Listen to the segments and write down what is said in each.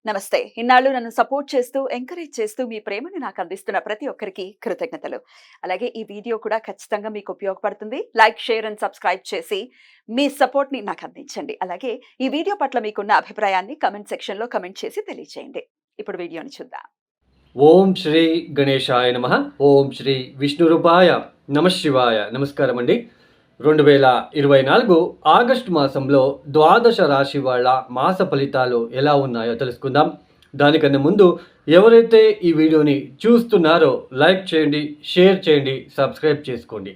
నమస్తే. ఇన్నాళ్ళు నన్ను సపోర్ట్ చేస్తూ, ఎంకరేజ్ చేస్తూ మీ ప్రేమని నాకు అందిస్తున్న ప్రతి ఒక్కరికి కృతజ్ఞతలు. అలాగే ఈ వీడియో కూడా ఖచ్చితంగా మీకు ఉపయోగపడుతుంది. లైక్, షేర్ అండ్ సబ్స్క్రైబ్ చేసి మీ సపోర్ట్‌ని నాకు అందించండి. అలాగే ఈ వీడియో పట్ల మీకున్న అభిప్రాయాన్ని కామెంట్ సెక్షన్‌లో కామెంట్ చేసి తెలియజేయండి. ఇప్పుడు వీడియోని చూద్దాం. ఓం శ్రీ గణేశాయ నమః. ఓం శ్రీ విష్ణురూపాయ నమఃశివాయ. నమస్కారం అండి. 2024 ఆగస్టు మాసంలో ద్వాదశ రాశి వాళ్ళ మాస ఫలితాలు ఎలా ఉన్నాయో తెలుసుకుందాం. దానికన్నా ముందు ఎవరైతే ఈ వీడియోని చూస్తున్నారో లైక్ చేయండి, షేర్ చేయండి, సబ్స్క్రైబ్ చేసుకోండి.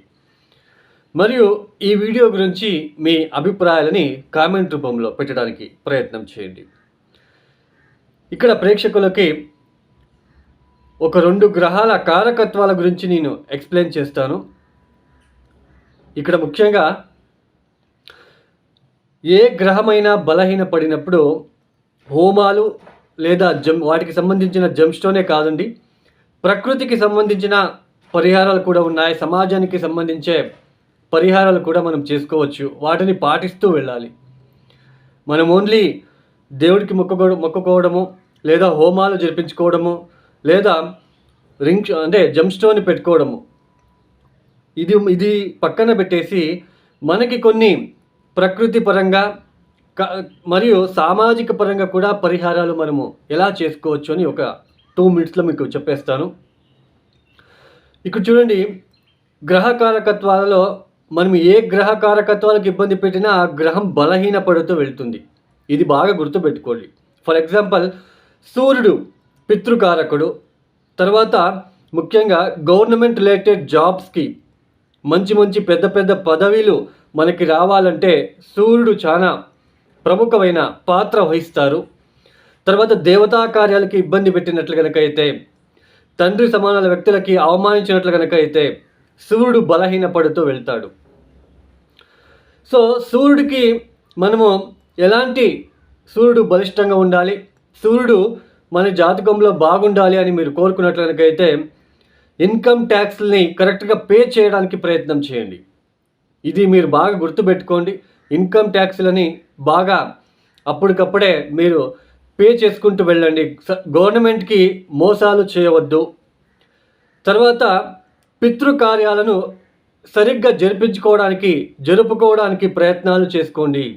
మరియు ఈ వీడియో గురించి మీ అభిప్రాయాలని కామెంట్ రూపంలో పెట్టడానికి ప్రయత్నం చేయండి. ఇక్కడ ప్రేక్షకులకి ఒక 2 గ్రహాల కారకత్వాల గురించి నేను ఎక్స్ప్లెయిన్ చేస్తాను. ఇక్కడ ముఖ్యంగా ఏ గ్రహమైనా బలహీనపడినప్పుడు హోమాలు లేదా వాటికి సంబంధించిన జమ్స్టోనే కాదండి, ప్రకృతికి సంబంధించిన పరిహారాలు కూడా ఉన్నాయి. సమాజానికి సంబంధించే పరిహారాలు కూడా మనం చేసుకోవచ్చు. వాటిని పాటిస్తూ వెళ్ళాలి. మనం ఓన్లీ దేవుడికి మొక్కుకోవడము లేదా హోమాలు జరిపించుకోవడము లేదా జమ్స్టోన్ పెట్టుకోవడము ఇది పక్కన పెట్టేసి మనకి కొన్ని ప్రకృతి పరంగా మరియు సామాజిక పరంగా కూడా పరిహారాలు మనము ఎలా చేసుకోవచ్చు అని ఒక 2 మినిట్స్లో మీకు చెప్పేస్తాను. ఇక్కడ చూడండి, గ్రహ కారకత్వాలలో మనం ఏ గ్రహ కారకత్వాలకు ఇబ్బంది పెట్టినా ఆ గ్రహం బలహీనపడుతూ వెళ్తుంది. ఇది బాగా గుర్తుపెట్టుకోండి. ఫర్ ఎగ్జాంపుల్, సూర్యుడు పితృకారకుడు. తర్వాత ముఖ్యంగా గవర్నమెంట్ రిలేటెడ్ జాబ్స్కి మంచి పెద్ద పదవిలు మనకి రావాలంటే సూర్యుడు చాలా ప్రముఖమైన పాత్ర వహిస్తారు. తర్వాత దేవతా కార్యాలకి ఇబ్బంది పెట్టినట్లు కనుక అయితే, తండ్రి సమానాల వ్యక్తులకి అవమానించినట్లు కనుక అయితే సూర్యుడు బలహీనపడుతూ వెళ్తాడు. సో సూర్యుడికి మనము సూర్యుడు బలిష్టంగా ఉండాలి, సూర్యుడు మన జాతకంలో బాగుండాలి అని మీరు కోరుకున్నట్లు కనుకైతే ఇన్కమ్ ట్యాక్స్ని కరెక్ట్గా పే చేయడానికి ప్రయత్నం చేయండి. ఇది మీరు బాగా గుర్తుపెట్టుకోండి. ఇన్కమ్ ట్యాక్స్లని బాగా అప్పటికప్పుడే మీరు పే చేసుకుంటూ వెళ్ళండి. గవర్నమెంట్కి మోసాలు చేయవద్దు. తర్వాత పితృకార్యాలను సరిగ్గా జరుపుకోవడానికి ప్రయత్నాలు చేసుకోండి.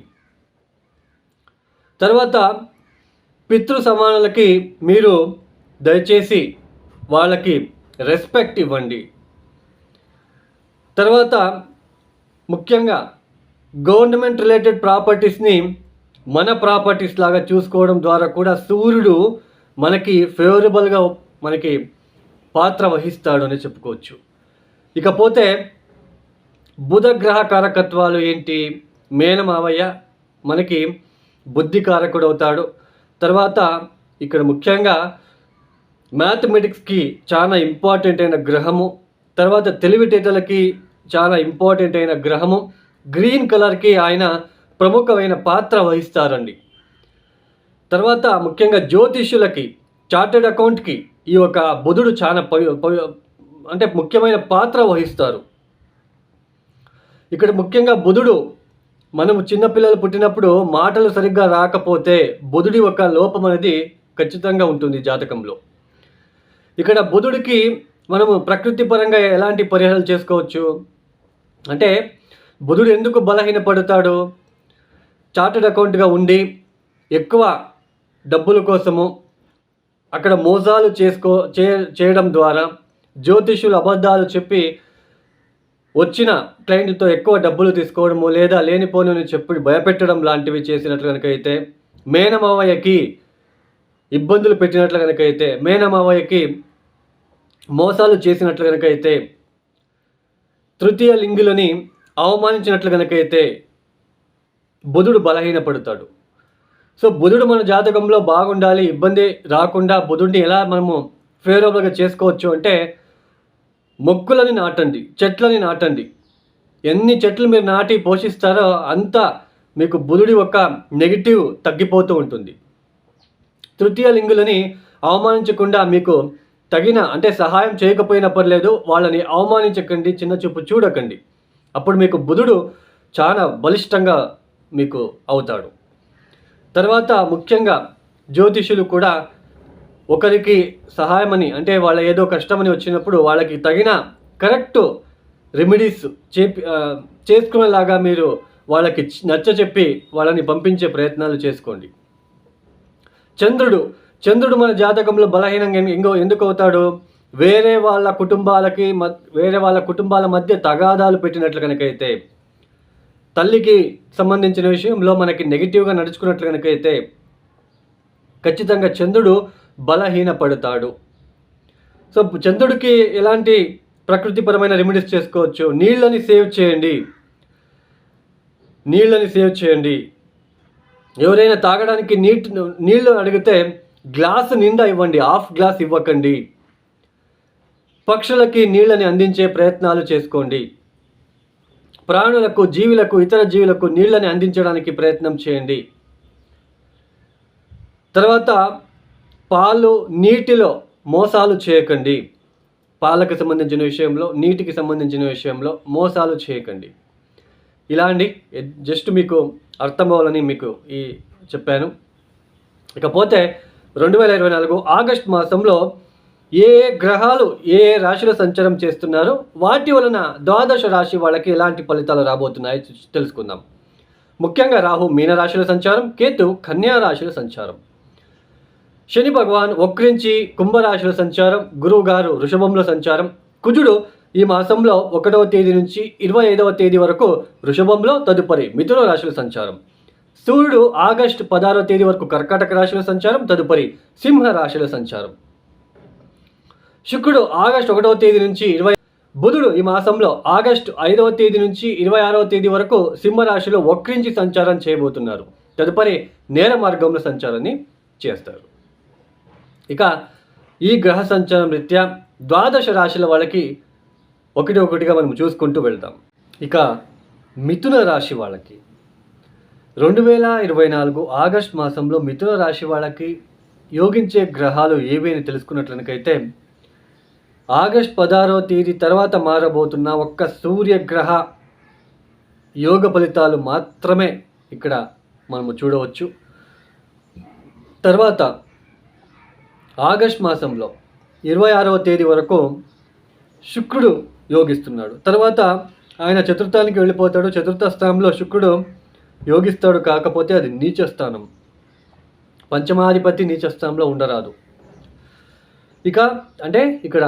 తర్వాత పితృ సమానులకి మీరు దయచేసి వాళ్ళకి రెస్పెక్ట్ ఇవ్వండి. తర్వాత ముఖ్యంగా గవర్నమెంట్ రిలేటెడ్ ప్రాపర్టీస్ని మన ప్రాపర్టీస్ లాగా చూసుకోవడం ద్వారా కూడా సూర్యుడు మనకి ఫేవరబుల్గా మనకి పాత్ర వహిస్తాడు అని చెప్పుకోవచ్చు. ఇకపోతే బుధ గ్రహ కారకత్వాలు ఏంటి? మేనమావయ్య మనకి బుద్ధి కారకుడు అవుతాడు. తర్వాత ఇక్కడ ముఖ్యంగా మ్యాథమెటిక్స్కి చాలా ఇంపార్టెంట్ అయిన గ్రహము. తర్వాత తెలివితేటలకి చాలా ఇంపార్టెంట్ అయిన గ్రహము. గ్రీన్ కలర్కి ఆయన ప్రముఖమైన పాత్ర వహిస్తారండి. తర్వాత ముఖ్యంగా జ్యోతిష్యులకి, చార్టెడ్ అకౌంట్కి ఈ యొక్క బుధుడు చాలా ముఖ్యమైన పాత్ర వహిస్తారు. ఇక్కడ ముఖ్యంగా బుధుడు, మనము చిన్నపిల్లలు పుట్టినప్పుడు మాటలు సరిగ్గా రాకపోతే బుధుడి ఒక లోపం అనేది ఖచ్చితంగా ఉంటుంది జాతకంలో. ఇక్కడ బుధుడికి మనము ప్రకృతి పరంగా ఎలాంటి పరిహారాలు చేసుకోవచ్చు అంటే, బుధుడు ఎందుకు బలహీనపడతాడు? చార్టెడ్ అకౌంట్గా ఉండి ఎక్కువ డబ్బుల కోసము అక్కడ మోసాలు చేయడం ద్వారా, జ్యోతిష్యులు అబద్ధాలు చెప్పి వచ్చిన క్లయింట్తో ఎక్కువ డబ్బులు తీసుకోవడము లేదా లేనిపోని చెప్పి భయపెట్టడం లాంటివి చేసినట్లు కనుకైతే, మేనమావయ్యకి ఇబ్బందులు పెట్టినట్లు కనుకైతే, మేనమావయ్యకి మోసాలు చేసినట్లు కనుకైతే, తృతీయ లింగులని అవమానించినట్లు కనుకైతే బుధుడు బలహీనపడతాడు. సో బుధుడు మన జాతకంలో బాగుండాలి, ఇబ్బంది రాకుండా బుధుడిని ఎలా మనము ఫేవరబుల్గా చేసుకోవచ్చు అంటే, మొక్కలని నాటండి, చెట్లని నాటండి. ఎన్ని చెట్లు మీరు నాటి పోషిస్తారో అంత మీకు బుధుడి యొక్క నెగిటివ్ తగ్గిపోతూ ఉంటుంది. తృతీయ లింగులని అవమానించకుండా మీకు తగిన సహాయం చేయకపోయినా పర్లేదు, వాళ్ళని అవమానించకండి, చిన్న చూపు చూడకండి. అప్పుడు మీకు బుధుడు చాలా బలిష్టంగా మీకు అవుతాడు. తర్వాత ముఖ్యంగా జ్యోతిషులు కూడా ఒకరికి సహాయమని, అంటే వాళ్ళ ఏదో కష్టమని వచ్చినప్పుడు వాళ్ళకి తగిన కరెక్ట్ రెమెడీస్ చేసుకునేలాగా మీరు వాళ్ళకి నచ్చ చెప్పి వాళ్ళని పంపించే ప్రయత్నాలు చేసుకోండి. చంద్రుడు మన జాతకంలో బలహీనంగా ఎందుకు అవుతాడు? వేరే వాళ్ళ కుటుంబాల మధ్య తగాదాలు పెట్టినట్లు కనుకైతే, తల్లికి సంబంధించిన విషయంలో మనకి నెగిటివ్గా నడుచుకున్నట్లు కనుకైతే ఖచ్చితంగా చంద్రుడు బలహీనపడతాడు. సో చంద్రుడికి ఎలాంటి ప్రకృతిపరమైన రెమెడీస్ చేసుకోవచ్చు? నీళ్ళని సేవ్ చేయండి. ఎవరైనా తాగడానికి నీళ్ళు అడిగితే గ్లాసు నిండా ఇవ్వండి, హాఫ్ గ్లాస్ ఇవ్వకండి. పక్షులకి నీళ్ళని అందించే ప్రయత్నాలు చేసుకోండి. ప్రాణులకు, ఇతర జీవులకు నీళ్ళని అందించడానికి ప్రయత్నం చేయండి. తర్వాత నీటిలో మోసాలు చేయకండి. పాలకు సంబంధించిన విషయంలో, నీటికి సంబంధించిన విషయంలో మోసాలు చేయకండి. ఇలా అండి, జస్ట్ మీకు అర్థం అవ్వాలని మీకు చెప్పాను. ఇకపోతే 2024 ఆగస్ట్ మాసంలో ఏ గ్రహాలు ఏ రాశిలో సంచారం చేస్తున్నారు, వాటి వలన ద్వాదశ రాశి వాళ్ళకి ఎలాంటి ఫలితాలు రాబోతున్నాయో తెలుసుకుందాం. ముఖ్యంగా రాహు మీనరాశిలో సంచారం, కేతు కన్యా రాశిలో సంచారం, శని భగవాన్ వక్రించి కుంభరాశిలో సంచారం, గురువు గారు వృషభంలో సంచారం, కుజుడు ఈ మాసంలో 1వ తేదీ నుంచి 25వ తేదీ వరకు వృషభంలో, తదుపరి మిథున రాశిలో సంచారం, సూర్యుడు ఆగస్టు 16వ తేదీ వరకు కర్కాటక రాశిలో సంచారం, తదుపరి సింహ రాశిలో సంచారం, శుక్రుడు ఆగస్టు 1వ తేదీ నుంచి బుధుడు ఈ మాసంలో ఆగస్టు 5వ తేదీ నుంచి 26వ తేదీ వరకు సింహరాశిలో వక్రించి సంచారం చేయబోతున్నారు. తదుపరి నేర మార్గంలో సంచారాన్ని చేస్తారు. ఇక ఈ గ్రహ సంచారం రీత్యా ద్వాదశ రాశుల వాళ్ళకి ఒకటిగా మనం చూసుకుంటూ వెళ్తాం. ఇక మిథున రాశి వాళ్ళకి 2024 ఆగస్ట్ మాసంలో మిథున రాశి వాళ్ళకి యోగించే గ్రహాలు ఏవి అని తెలుసుకున్నట్లయితే, ఆగస్ట్ 16వ తేదీ తర్వాత మారబోతున్న ఒక్క సూర్యగ్రహ యోగ ఫలితాలు మాత్రమే ఇక్కడ మనము చూడవచ్చు. తర్వాత ఆగస్ట్ మాసంలో 26వ తేదీ వరకు శుక్రుడు యోగిస్తున్నాడు. తర్వాత ఆయన చతుర్థానికి వెళ్ళిపోతాడు. చతుర్థ స్థానంలో శుక్రుడు యోగిస్తాడు, కాకపోతే అది నీచస్థానం. పంచమాధిపతి నీచస్థానంలో ఉండరాదు. ఇక అంటే ఇక్కడ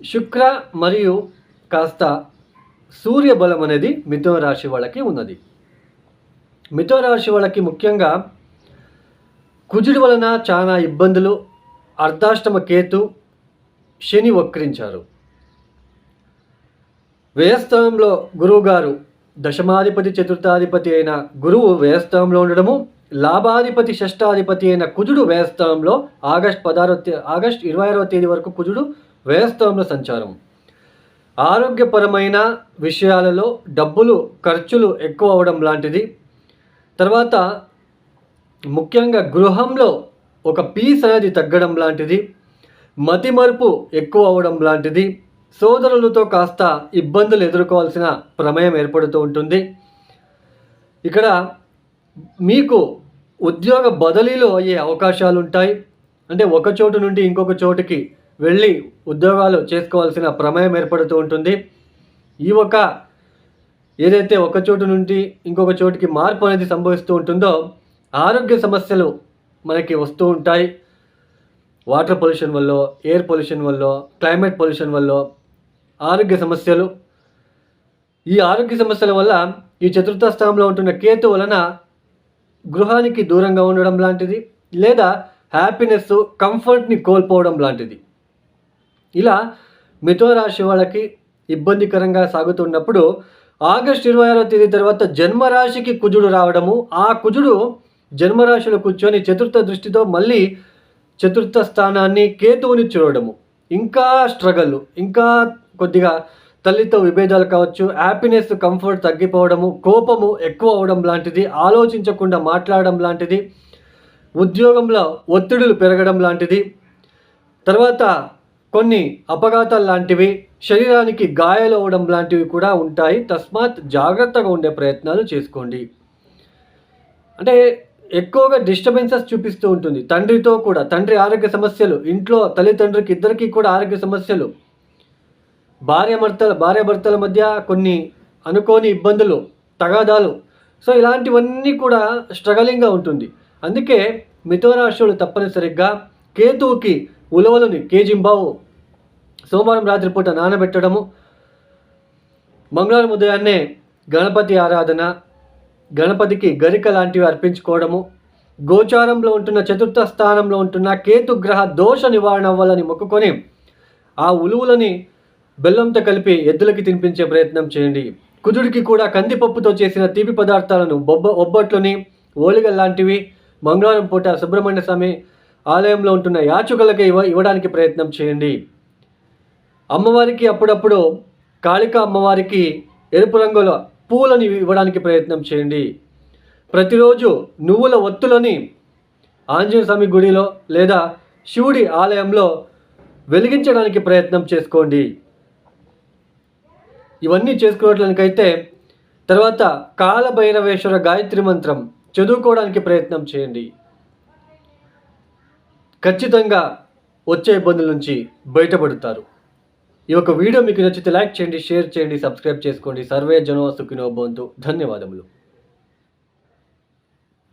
శుక్ర మరియు కాస్త సూర్య బలం అనేది మిథున రాశి వాళ్ళకి ఉన్నది. మిథున రాశి వాళ్ళకి ముఖ్యంగా కుజుడి వలన చాలా ఇబ్బందులు. అర్ధాష్టమ కేతు, శని వక్రించారు. వ్యయస్థానంలో గురువు గారు, దశమాధిపతి చతుర్థాధిపతి అయిన గురువు వ్యయస్థానంలో ఉండడము, లాభాధిపతి షష్టాధిపతి అయిన కుజుడు వ్యయస్థానంలో ఆగస్ట్ 26వ తేదీ వరకు కుజుడు వ్యయస్థానంలో సంచారం. ఆరోగ్యపరమైన విషయాలలో డబ్బులు ఖర్చులు ఎక్కువ అవడం లాంటిది. తర్వాత ముఖ్యంగా గృహంలో ఒక పీస్ అనేది తగ్గడం లాంటిది, మతిమరుపు ఎక్కువ అవడం లాంటిది, సోదరులతో కాస్త ఇబ్బందులు ఎదుర్కోవాల్సిన ప్రమేయం ఏర్పడుతూ ఉంటుంది. ఇక్కడ మీకు ఉద్యోగ బదిలీలో అయ్యే అవకాశాలు ఉంటాయి. అంటే ఒక చోటు నుండి ఇంకొక చోటుకి వెళ్ళి ఉద్యోగాలు చేసుకోవాల్సిన ప్రమేయం ఏర్పడుతూ ఉంటుంది. ఏదైతే ఒక చోటు నుండి ఇంకొక చోటుకి మార్పు అనేది సంభవిస్తూ ఉంటుందో, ఆరోగ్య సమస్యలు మనకి వస్తూ ఉంటాయి. వాటర్ పొల్యూషన్ వల్ల, ఎయిర్ పొల్యూషన్ వల్ల, క్లైమేట్ పొల్యూషన్ వల్ల ఆరోగ్య సమస్యలు. ఈ ఆరోగ్య సమస్యల వల్ల ఈ చతుర్థ స్థానంలో ఉంటున్న కేతు వలన గృహానికి దూరంగా ఉండడం లాంటిది, లేదా హ్యాపీనెస్ కంఫర్ట్ని కోల్పోవడం లాంటిది. ఇలా మిథున రాశి వాళ్ళకి ఇబ్బందికరంగా సాగుతున్నప్పుడు ఆగస్టు 26వ తేదీ తర్వాత జన్మరాశికి కుజుడు రావడము, ఆ కుజుడు జన్మరాశిలో కూర్చొని చతుర్థ దృష్టితో మళ్ళీ చతుర్థ స్థానాన్ని కేతువుని చూడడము, ఇంకా స్ట్రగల్, ఇంకా కొద్దిగా తల్లితో విభేదాలు కావచ్చు, హ్యాపీనెస్ కంఫర్ట్ తగ్గిపోవడము, కోపము ఎక్కువ అవడం లాంటిది, ఆలోచించకుండా మాట్లాడడం లాంటిది, ఉద్యోగంలో ఒత్తిడులు పెరగడం లాంటిది, తర్వాత కొన్ని అపఘాతాలు లాంటివి, శరీరానికి గాయాలు అవ్వడం లాంటివి కూడా ఉంటాయి. తస్మాత్ జాగ్రత్తగా ఉండే ప్రయత్నాలు చేసుకోండి. అంటే ఎక్కువగా డిస్టర్బెన్సెస్ చూపిస్తూ ఉంటుంది. తండ్రితో కూడా తండ్రి ఆరోగ్య సమస్యలు, ఇంట్లో తల్లిదండ్రులకి ఇద్దరికీ కూడా ఆరోగ్య సమస్యలు, భార్యాభర్తల మధ్య కొన్ని అనుకోని ఇబ్బందులు, తగాదాలు. సో ఇలాంటివన్నీ కూడా స్ట్రగలింగ్గా ఉంటుంది. అందుకే మిథునరాశులు తప్పనిసరిగా కేతువుకి ఉలవలని కేజింబావు సోమవారం రాత్రిపూట నానబెట్టడము, మంగళవారం ఉదయాన్నే గణపతి ఆరాధన, గణపతికి గరిక లాంటివి అర్పించుకోవడము, గోచారంలో ఉంటున్న చతుర్థ స్థానంలో ఉంటున్న కేతుగ్రహ దోష నివారణ అవ్వాలని మొక్కుకొని ఆ ఉలువులని బెల్లంతో కలిపి ఎద్దులకి తినిపించే ప్రయత్నం చేయండి. కుజుడికి కూడా కందిపప్పుతో చేసిన తీపి పదార్థాలను ఒబ్బట్లని, ఓలిగల్ లాంటివి మంగళవారం పూట సుబ్రహ్మణ్య స్వామి ఆలయంలో ఉంటున్న యాచకులకి ఇవ్వడానికి ప్రయత్నం చేయండి. అమ్మవారికి అప్పుడప్పుడు కాళికా అమ్మవారికి ఎరుపు రంగుల పూలని ఇవ్వడానికి ప్రయత్నం చేయండి. ప్రతిరోజు నువ్వుల ఒత్తులని ఆంజనేయ స్వామి గుడిలో లేదా శివుడి ఆలయంలో వెలిగించడానికి ప్రయత్నం చేసుకోండి. ఇవన్నీ చేసుకోవడానికైతే తర్వాత కాలభైరవేశ్వర గాయత్రి మంత్రం చదువుకోవడానికి ప్రయత్నం చేయండి. ఖచ్చితంగా వచ్చే ఇబ్బందుల నుంచి బయటపడతారు. ఈ యొక్క వీడియో మీకు నచ్చితే లైక్ చేయండి, షేర్ చేయండి, సబ్స్క్రైబ్ చేసుకోండి. సర్వే జనో సుఖినో భవంతు. ధన్యవాదములు.